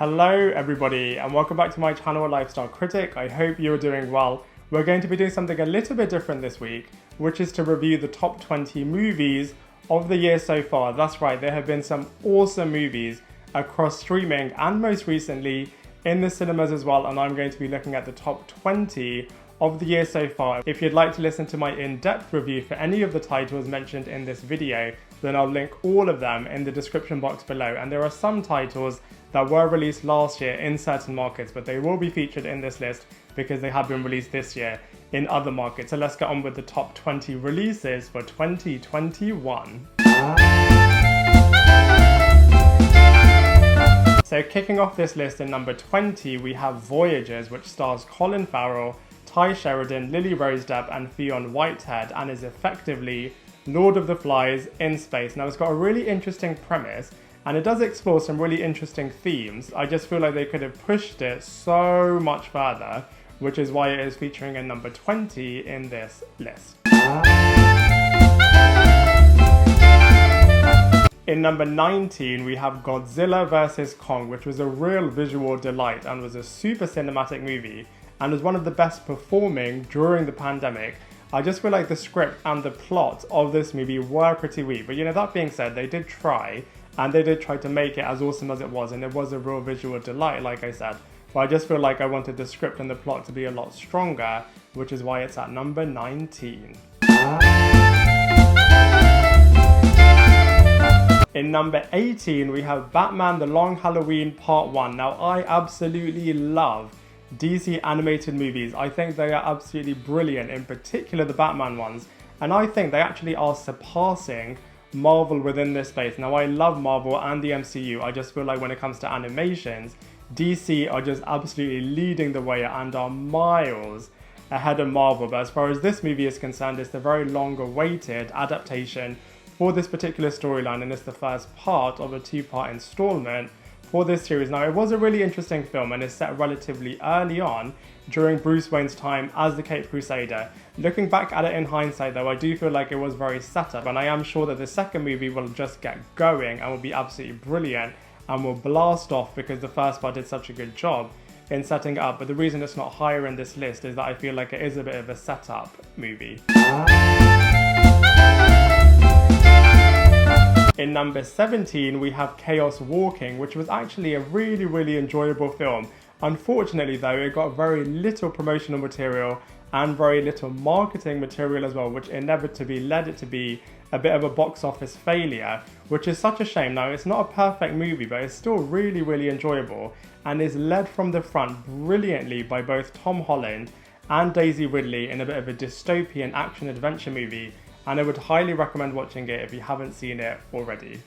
Hello everybody and welcome back to my channel Lifestyle Critic. I hope you're doing well. We're going to be doing something a little bit different this week, which is to review the top 20 movies of the year so far. That's right, there have been some awesome movies across streaming and most recently in the cinemas as well, and I'm going to be looking at the top 20 of the year so far. If you'd like to listen to my in-depth review for any of the titles mentioned in this video, then I'll link all of them in the description box below. And there are some titles that were released last year in certain markets, but they will be featured in this list because they have been released this year in other markets. So let's get on with the top 20 releases for 2021. So kicking off this list in number 20, we have Voyagers, which stars Colin Farrell, Ty Sheridan, Lily Rose Depp and Fionn Whitehead, and is effectively Lord of the Flies in space. Now it's got a really interesting premise and it does explore some really interesting themes. I just feel like they could have pushed it so much further, which is why it is featuring in number 20 in this list. In number 19, we have Godzilla vs. Kong, which was a real visual delight and was a super cinematic movie and was one of the best performing during the pandemic. I just feel like the script and the plot of this movie were pretty weak, but that being said, they did try, and they did try to make it as awesome as it was, and it was a real visual delight, like I said. But I just feel like I wanted the script and the plot to be a lot stronger, which is why it's at number 19. In number 18, we have Batman The Long Halloween Part 1. Now, I absolutely love DC animated movies. I think they are absolutely brilliant, in particular the Batman ones, and I think they actually are surpassing Marvel within this space. Now I love Marvel and the MCU, I just feel like when it comes to animations, DC are just absolutely leading the way and are miles ahead of Marvel. But as far as this movie is concerned, it's the very long awaited adaptation for this particular storyline, and it's the first part of a two-part installment for this series. Now, it was a really interesting film and is set relatively early on during Bruce Wayne's time as the Caped Crusader. Looking back at it in hindsight though, I do feel like it was very set up, and I am sure that the second movie will just get going and will be absolutely brilliant and will blast off because the first part did such a good job in setting it up. But the reason it's not higher in this list is that I feel like it is a bit of a setup movie. In number 17, we have Chaos Walking, which was actually a really enjoyable film. Unfortunately though, it got very little promotional material and very little marketing material as well, which inevitably led it to be a bit of a box office failure, which is such a shame. Now, it's not a perfect movie, but it's still really enjoyable and is led from the front brilliantly by both Tom Holland and Daisy Ridley in a bit of a dystopian action-adventure movie, and I would highly recommend watching it if you haven't seen it already.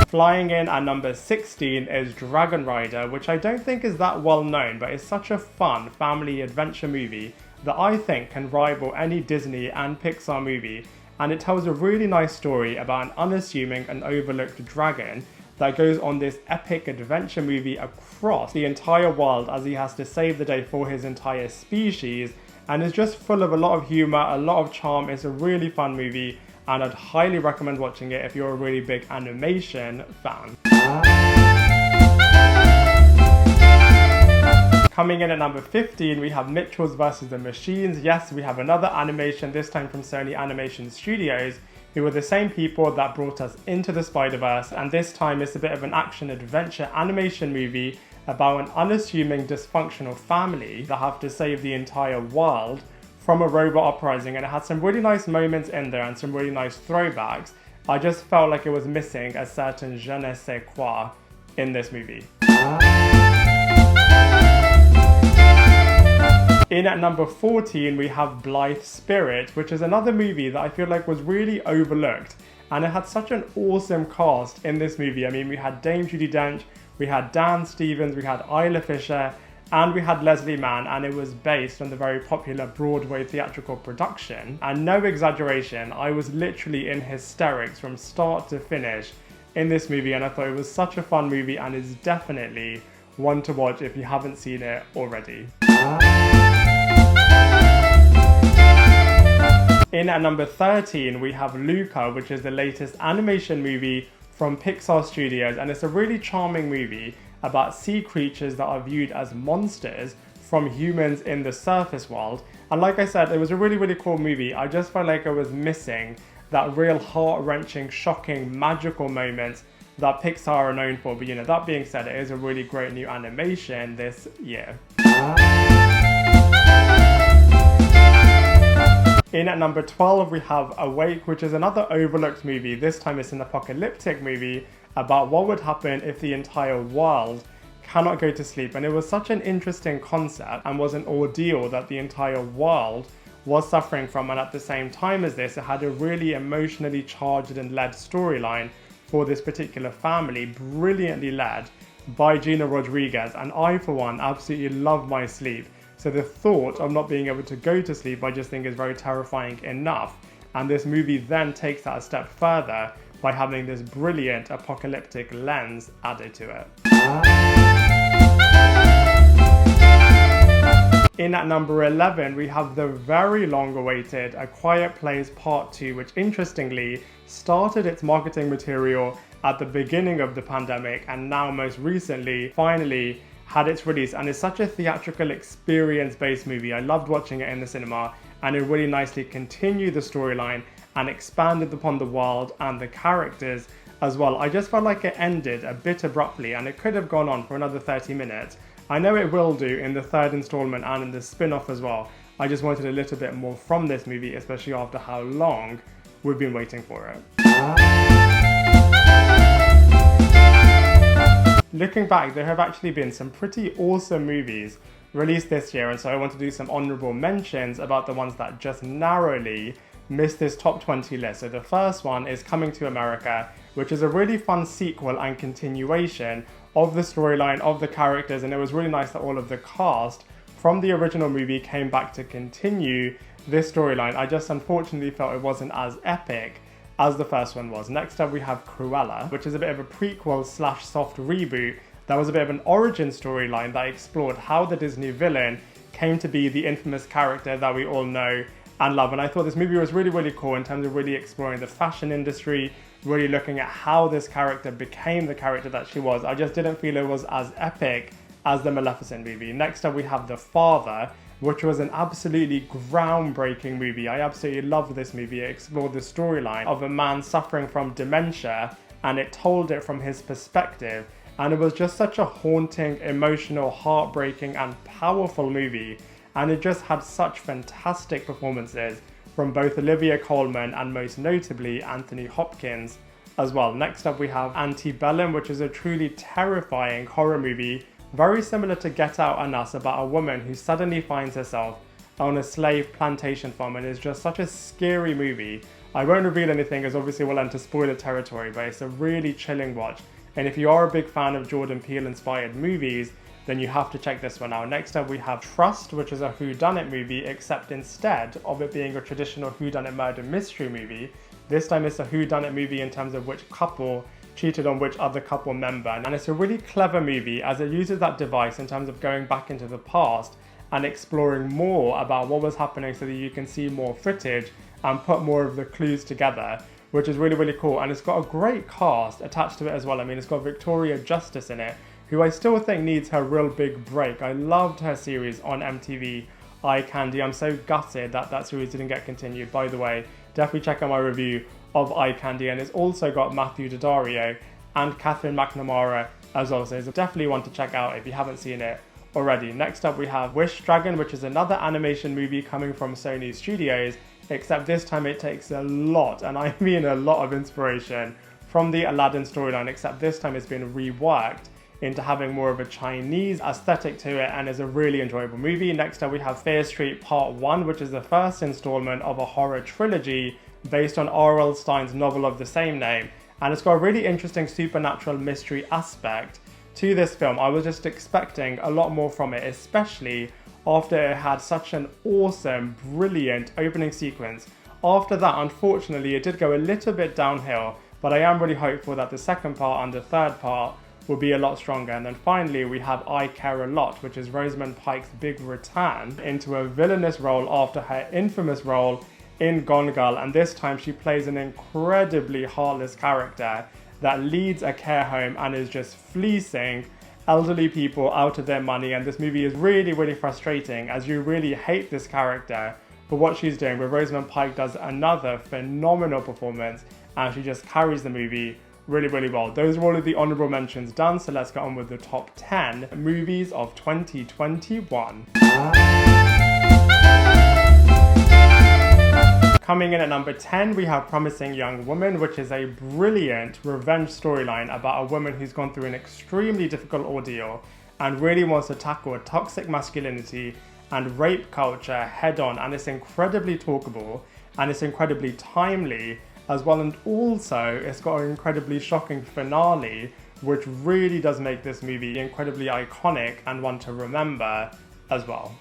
Flying in at number 16 is Dragonrider, which I don't think is that well known, but it's such a fun family adventure movie that I think can rival any Disney and Pixar movie, and it tells a really nice story about an unassuming and overlooked dragon that goes on this epic adventure movie across the entire world as he has to save the day for his entire species, and is just full of a lot of humour, a lot of charm. It's a really fun movie and I'd highly recommend watching it if you're a really big animation fan. Coming in at number 15, we have Mitchells vs. the Machines. Yes, we have another animation, this time from Sony Animation Studios, who were the same people that brought us Into the Spider-Verse, and this time it's a bit of an action-adventure animation movie about an unassuming dysfunctional family that have to save the entire world from a robot uprising, and it had some really nice moments in there and some really nice throwbacks. I just felt like it was missing a certain je ne sais quoi in this movie. In at number 14, we have Blithe Spirit, which is another movie that I feel like was really overlooked, and it had such an awesome cast in this movie. I mean, we had Dame Judi Dench, we had Dan Stevens, we had Isla Fisher, and we had Leslie Mann, and it was based on the very popular Broadway theatrical production. And no exaggeration, I was literally in hysterics from start to finish in this movie, and I thought it was such a fun movie and is definitely one to watch if you haven't seen it already. In at number 13, we have Luca, which is the latest animation movie from Pixar Studios, and it's a really charming movie about sea creatures that are viewed as monsters from humans in the surface world. And like I said, it was a really cool movie. I just felt like I was missing that real heart-wrenching, shocking, magical moments that Pixar are known for. But that being said, it is a really great new animation this year. In at number 12, we have Awake, which is another overlooked movie. This time it's an apocalyptic movie about what would happen if the entire world cannot go to sleep. And it was such an interesting concept and was an ordeal that the entire world was suffering from. And at the same time as this, it had a really emotionally charged and led storyline for this particular family, brilliantly led by Gina Rodriguez. And I, for one, absolutely love my sleep. So the thought of not being able to go to sleep, I just think is very terrifying enough. And this movie then takes that a step further by having this brilliant apocalyptic lens added to it. In at number 11, we have the very long-awaited A Quiet Place Part 2, which interestingly started its marketing material at the beginning of the pandemic and now most recently, finally, had its release. And it's such a theatrical experience-based movie. I loved watching it in the cinema, and it really nicely continued the storyline and expanded upon the world and the characters as well. I just felt like it ended a bit abruptly, and it could have gone on for another 30 minutes. I know it will do in the third installment and in the spin-off as well. I just wanted a little bit more from this movie, especially after how long we've been waiting for it. Looking back, there have actually been some pretty awesome movies released this year, and so I want to do some honorable mentions about the ones that just narrowly missed this top 20 list. So the first one is Coming to America, which is a really fun sequel and continuation of the storyline of the characters, and it was really nice that all of the cast from the original movie came back to continue this storyline. I just unfortunately felt it wasn't as epic as the first one was. Next up we have Cruella, which is a bit of a prequel / soft reboot that was a bit of an origin storyline that explored how the Disney villain came to be the infamous character that we all know and love. And I thought this movie was really cool in terms of really exploring the fashion industry, really looking at how this character became the character that she was. I just didn't feel it was as epic as the Maleficent movie. Next up we have The Father, which was an absolutely groundbreaking movie. I absolutely loved this movie. It explored the storyline of a man suffering from dementia, and it told it from his perspective. And it was just such a haunting, emotional, heartbreaking, and powerful movie. And it just had such fantastic performances from both Olivia Colman and most notably Anthony Hopkins as well. Next up we have Antebellum, which is a truly terrifying horror movie, very similar to Get Out and Us, about a woman who suddenly finds herself on a slave plantation farm, and it's just such a scary movie. I won't reveal anything as obviously we'll enter spoiler territory, but it's a really chilling watch. And if you are a big fan of Jordan Peele inspired movies, then you have to check this one out. Next up we have Trust, which is a whodunit movie, except instead of it being a traditional whodunit murder mystery movie, this time it's a whodunit movie in terms of which couple cheated on which other couple member. And it's a really clever movie as it uses that device in terms of going back into the past and exploring more about what was happening so that you can see more footage and put more of the clues together, which is really cool. And it's got a great cast attached to it as well. I mean, it's got Victoria Justice in it, who I still think needs her real big break. I loved her series on MTV, Eye Candy. I'm so gutted that that series didn't get continued. By the way, definitely check out my review of Eye Candy, and it's also got Matthew Daddario and Catherine McNamara as well, so it's definitely one to check out if you haven't seen it already. Next up we have Wish Dragon, which is another animation movie coming from Sony Studios, except this time it takes a lot, and I mean a lot of inspiration from the Aladdin storyline, except this time it's been reworked into having more of a Chinese aesthetic to it, and is a really enjoyable movie. Next up we have Fear Street Part 1, which is the first installment of a horror trilogy based on R.L. Stein's novel of the same name, and it's got a really interesting supernatural mystery aspect to this film. I was just expecting a lot more from it, especially after it had such an awesome, brilliant opening sequence. After that, unfortunately, it did go a little bit downhill, but I am really hopeful that the second part and the third part will be a lot stronger. And then finally we have I Care a Lot, which is Rosamund Pike's big return into a villainous role after her infamous role in Gone Girl, and this time she plays an incredibly heartless character, that leads a care home and is just fleecing elderly people out of their money. And this movie is really, really frustrating as you really hate this character for what she's doing. But Rosamund Pike does another phenomenal performance and she just carries the movie really, really well. Those are all of the honorable mentions done, so let's get on with the top 10 movies of 2021. Coming in at number 10, we have Promising Young Woman, which is a brilliant revenge storyline about a woman who's gone through an extremely difficult ordeal and really wants to tackle toxic masculinity and rape culture head on. And it's incredibly talkable and it's incredibly timely as well. And also, it's got an incredibly shocking finale, which really does make this movie incredibly iconic and one to remember as well.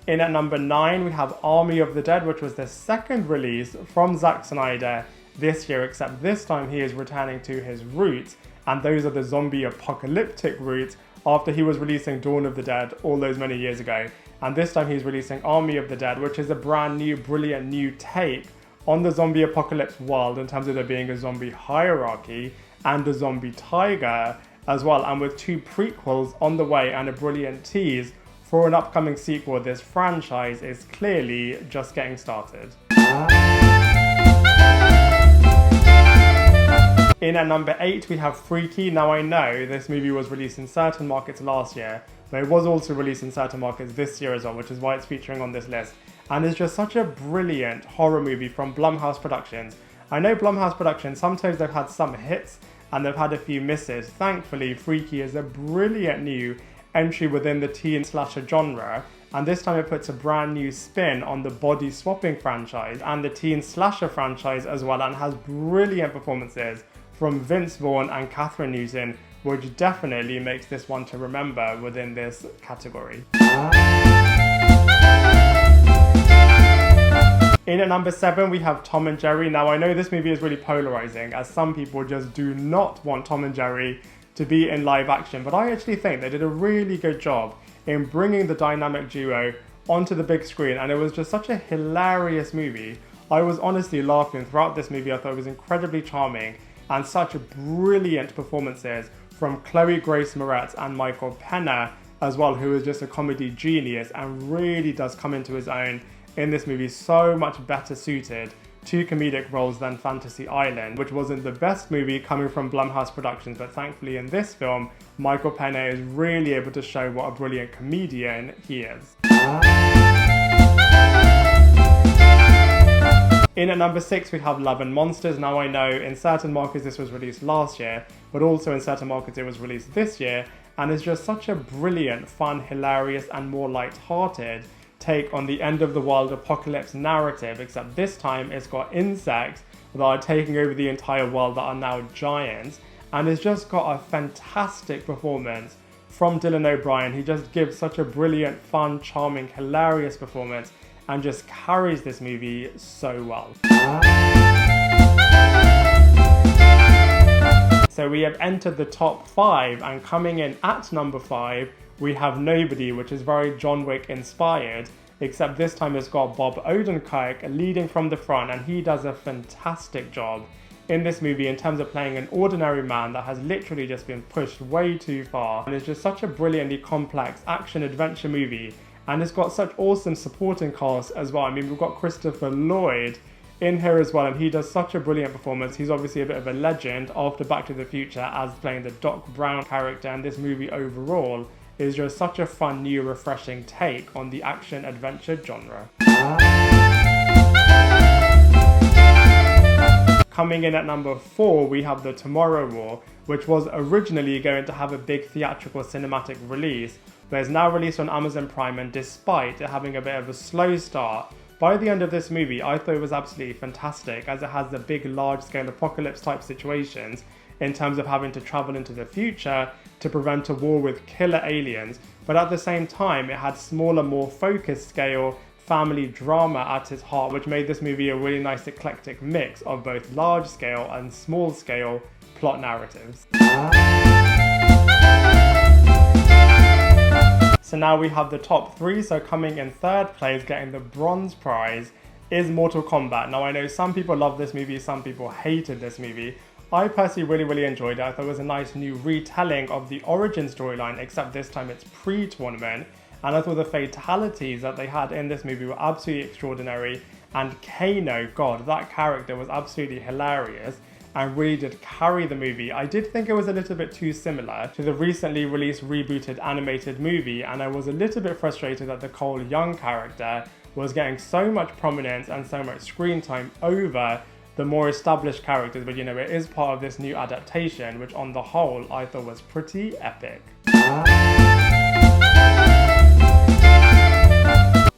In at number 9, we have Army of the Dead, which was the second release from Zack Snyder this year, except this time he is returning to his roots, and those are the zombie apocalyptic roots after he was releasing Dawn of the Dead all those many years ago. And this time he's releasing Army of the Dead, which is a brand new, brilliant new take on the zombie apocalypse world in terms of there being a zombie hierarchy and a zombie tiger as well. And with 2 prequels on the way and a brilliant tease for an upcoming sequel, this franchise is clearly just getting started. In at number 8, we have Freaky. Now I know this movie was released in certain markets last year, but it was also released in certain markets this year as well, which is why it's featuring on this list. And it's just such a brilliant horror movie from Blumhouse Productions. I know Blumhouse Productions, sometimes they've had some hits and they've had a few misses. Thankfully, Freaky is a brilliant new entry within the teen slasher genre, and this time it puts a brand new spin on the body swapping franchise and the teen slasher franchise as well, and has brilliant performances from Vince Vaughn and Catherine Newton, which definitely makes this one to remember within this category. In at number 7, we have Tom and Jerry. Now I know this movie is really polarizing, as some people just do not want Tom and Jerry to be in live action, but I actually think they did a really good job in bringing the dynamic duo onto the big screen, and it was just such a hilarious movie. I was honestly laughing throughout this movie. I thought it was incredibly charming and such brilliant performances from Chloe Grace Moretz and Michael Pena as well, who is just a comedy genius and really does come into his own in this movie, so much better suited to comedic roles than Fantasy Island, which wasn't the best movie coming from Blumhouse Productions, but thankfully in this film, Michael Pena is really able to show what a brilliant comedian he is. In at number 6, we have Love and Monsters. Now I know in certain markets this was released last year, but also in certain markets it was released this year, and it's just such a brilliant, fun, hilarious, and more light-hearted take on the end of the world apocalypse narrative, except this time it's got insects that are taking over the entire world that are now giants, and it's just got a fantastic performance from Dylan O'Brien. He just gives such a brilliant, fun, charming, hilarious performance and just carries this movie so well. So we have entered the top 5, and coming in at number 5, we have Nobody, which is very John Wick inspired, except this time it's got Bob Odenkirk leading from the front, and he does a fantastic job in this movie in terms of playing an ordinary man that has literally just been pushed way too far. And it's just such a brilliantly complex action-adventure movie, and it's got such awesome supporting cast as well. I mean, we've got Christopher Lloyd in here as well, and he does such a brilliant performance. He's obviously a bit of a legend after Back to the Future as playing the Doc Brown character, and this movie overall is just such a fun, new, refreshing take on the action-adventure genre. Coming in at number 4, we have The Tomorrow War, which was originally going to have a big theatrical cinematic release, but is now released on Amazon Prime, and despite it having a bit of a slow start, by the end of this movie, I thought it was absolutely fantastic, as it has the big, large-scale apocalypse-type situations in terms of having to travel into the future to prevent a war with killer aliens, but at the same time, it had smaller, more focused scale family drama at its heart, which made this movie a really nice eclectic mix of both large-scale and small-scale plot narratives. So now we have the top 3, so coming in third place, getting the bronze prize, is Mortal Kombat. Now I know some people love this movie, some people hated this movie. I personally really enjoyed it. I thought it was a nice new retelling of the origin storyline, except this time it's pre-tournament. And I thought the fatalities that they had in this movie were absolutely extraordinary. And Kano, God, that character was absolutely hilarious and really did carry the movie. I did think it was a little bit too similar to the recently released rebooted animated movie, and I was a little bit frustrated that the Cole Young character was getting so much prominence and so much screen time over the more established characters, but you know, it is part of this new adaptation, which on the whole I thought was pretty epic.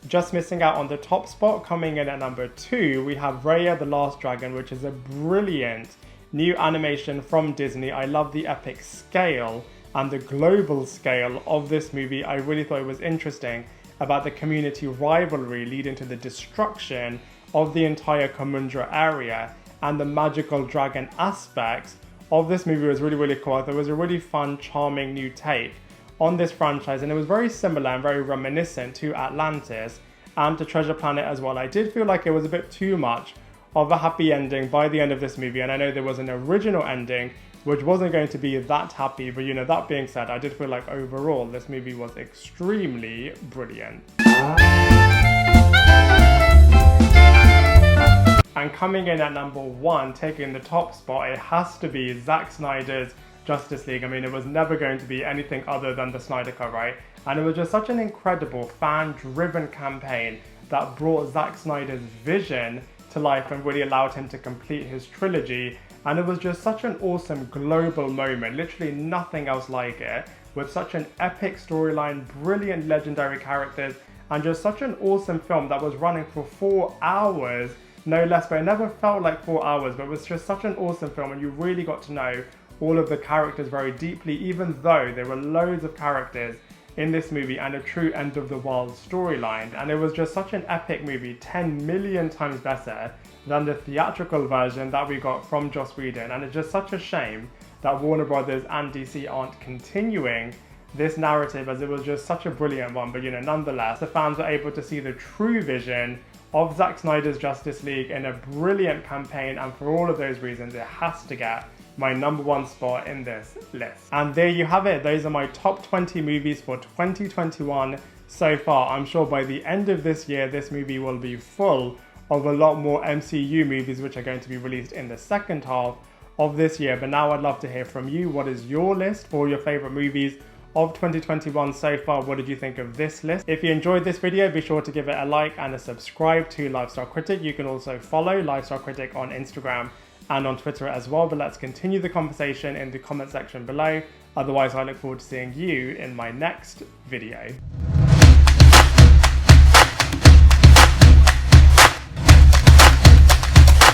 Just missing out on the top spot, coming in at number 2, we have Raya the Last Dragon, which is a brilliant new animation from Disney. I love the epic scale and the global scale of this movie. I really thought it was interesting about the community rivalry leading to the destruction of the entire Kamundra area, and the magical dragon aspects of this movie was really cool. I thought it was a really fun, charming new take on this franchise, and it was very similar and very reminiscent to Atlantis and to Treasure Planet as well. I did feel like it was a bit too much of a happy ending by the end of this movie, and I know there was an original ending which wasn't going to be that happy, but you know, that being said, I did feel like overall this movie was extremely brilliant. And coming in at number 1, taking the top spot, it has to be Zack Snyder's Justice League. I mean, it was never going to be anything other than the Snyder Cut, right? And it was just such an incredible fan-driven campaign that brought Zack Snyder's vision to life and really allowed him to complete his trilogy. And it was just such an awesome global moment, literally nothing else like it, with such an epic storyline, brilliant legendary characters, and just such an awesome film that was running for 4 hours, no less. But it never felt like 4 hours, but it was just such an awesome film, and you really got to know all of the characters very deeply, even though there were loads of characters in this movie and a true end of the world storyline. And it was just such an epic movie, 10 million times better than the theatrical version that we got from Joss Whedon. And it's just such a shame that Warner Brothers and DC aren't continuing this narrative, as it was just such a brilliant one. But you know, nonetheless, the fans were able to see the true vision of Zack Snyder's Justice League in a brilliant campaign, and for all of those reasons it has to get my number 1 spot in this list. And there you have it. Those are my top 20 movies for 2021 so far. I'm sure by the end of this year this movie will be full of a lot more MCU movies which are going to be released in the second half of this year. But now I'd love to hear from you. What is your list for your favorite movies of 2021 so far? What did you think of this list? If you enjoyed this video, be sure to give it a like and a subscribe to Lifestyle Critic. You can also follow Lifestyle Critic on Instagram and on Twitter as well. But let's continue the conversation in the comment section below. Otherwise, I look forward to seeing you in my next video.